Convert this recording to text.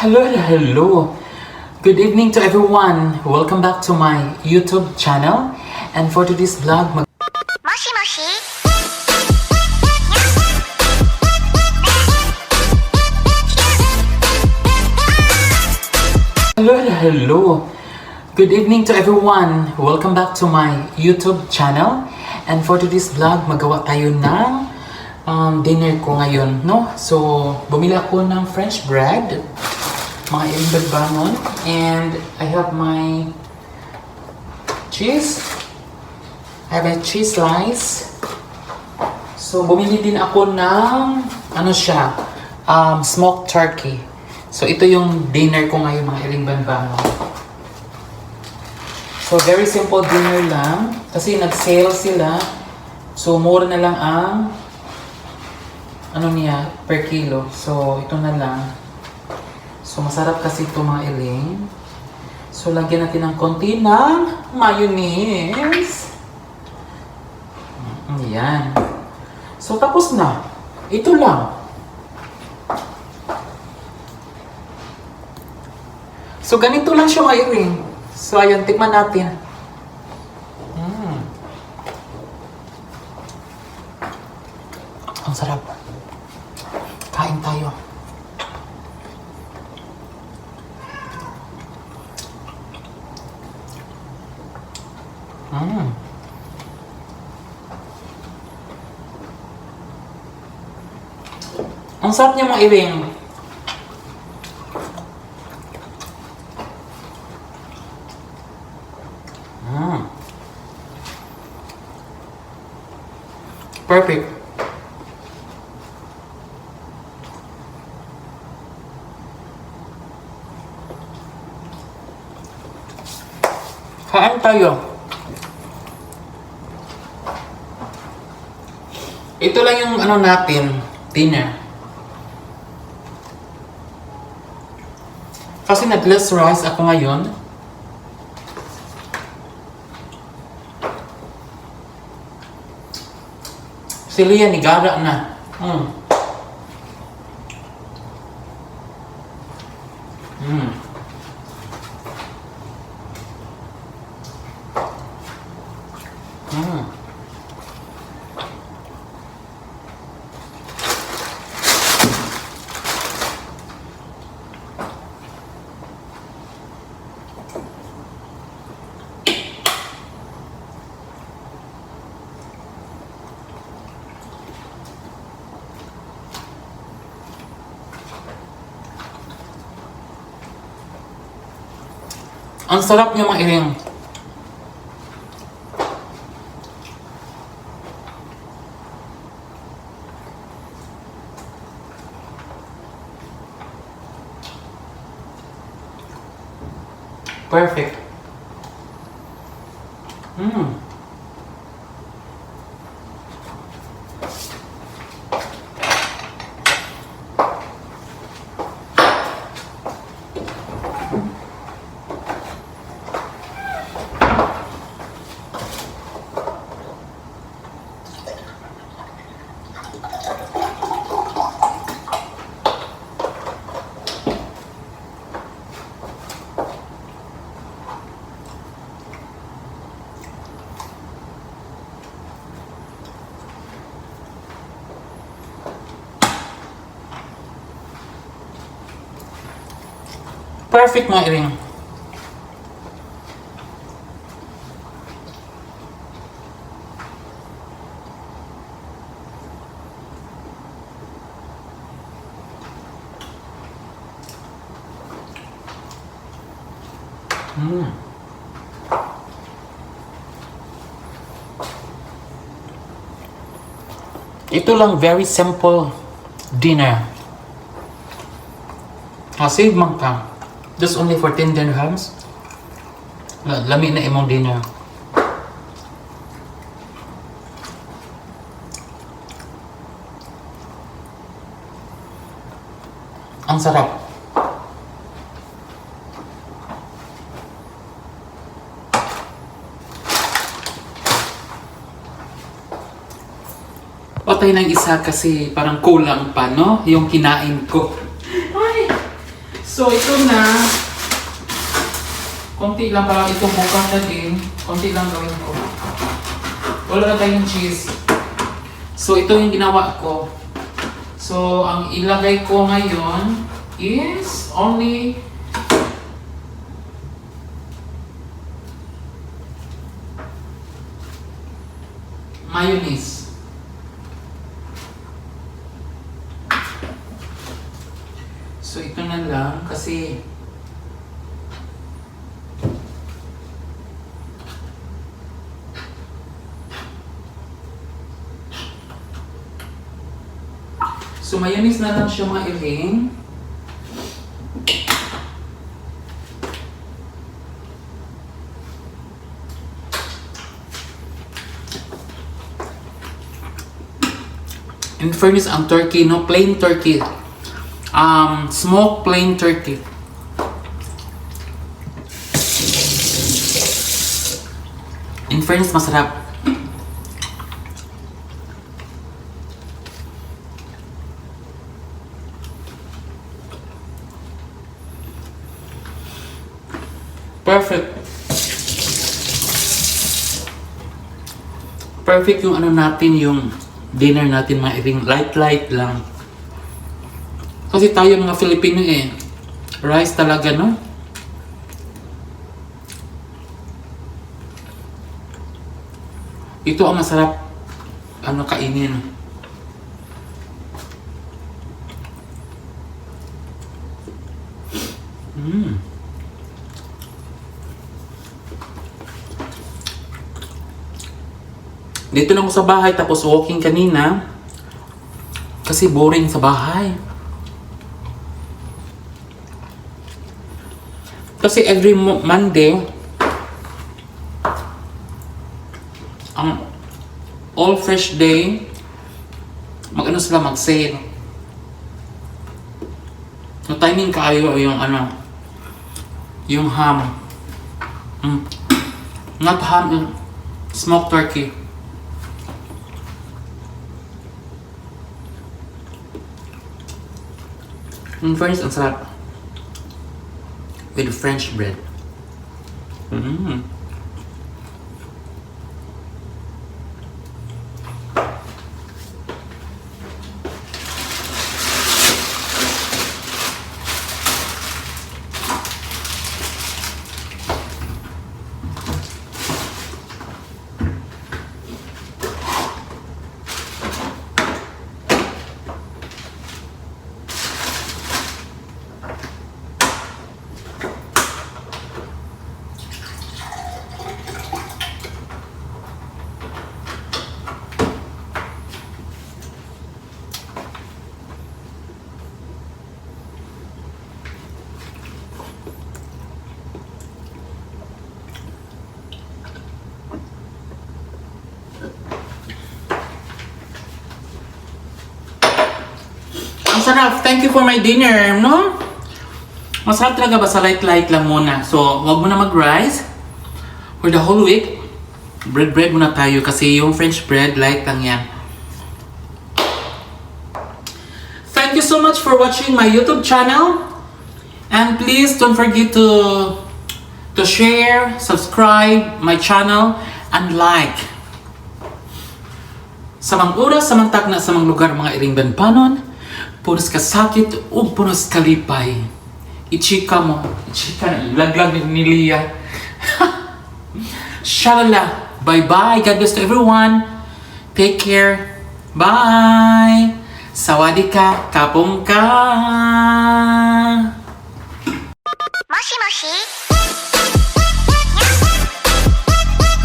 Hello. Good evening to everyone. Welcome back to my YouTube channel. And for today's vlog, Moshi moshi. Hello. Good evening to everyone. Welcome back to my YouTube channel. And for today's vlog, magawa tayo ng dinner ko ngayon, no? So, bumili ako ng French bread, mga ilang bagbangon, and I have my cheese. I have a cheese slice. So, bumili din ako ng, smoked turkey. So, ito yung dinner ko ngayon, mga ilang bagbangon. So, very simple dinner lang. Kasi nag-sale sila. So, mura na lang ang per kilo. So, ito na lang. So, masarap kasi ito mga iling. So, lagyan natin ng konti ng mayonnaise. Ayan. So, tapos na. Ito lang. So, ganito lang siya mga iling. So, ayan, tikman natin. Ang sarap. Kain tayo. Ang sarap niya mga iling. Perfect. Kain tayo. Ito lang yung natin, dinner. Kasi nag-less rice ako ngayon. Si Lia nigara na. Ang sarap niya mga iling. Perfect. Perfect mga iling. Ito lang, very simple dinner. Save man ka. Just only for 10 dirhams. Lami na imong dinner. Ang sarap. Patay ng isa kasi parang kulang pa, no? Yung kinain ko. Ay! So, So, ito na. Konti lang parang itong bukas na din. Konti lang gawin ko. Wala na tayong cheese. So, ito yung ginawa ko. So, ang ilagay ko ngayon is only mayonnaise. So, ito na lang kasi so, mayonnaise na lang siya mga iring. In fairness, ang turkey, no? Plain turkey. Smoked plain turkey. In fairness, masarap. Perfect. Perfect yung ano natin, yung dinner natin mga iring. Light lang. Kasi tayo mga Filipino rice talaga, no? Ito ang masarap kainin. Dito lang ako sa bahay tapos walking kanina kasi boring sa bahay. Kasi every Monday ang all fresh day sila mag-sale. No timing kayo yung yung ham. Not ham, smoked turkey. Friends, ang sarap. With French bread. Ang sarap. Thank you for my dinner, no? Masarap talaga basta light lang muna. So, wag mo na mag-rice. For the whole week, bread muna tayo kasi yung French bread, light lang yan. Thank you so much for watching my YouTube channel. And please don't forget to share, subscribe my channel, and like. Sa mga oras, sa mga tagna, sa mga lugar, mga iring banpanon, punos kasakit o punos kalipay. I-chika mo. I-chika na. Laglag ni Lia. Shalala. Bye-bye. God bless to everyone. Take care. Bye. Sawadee ka. Kapong ka. もしもし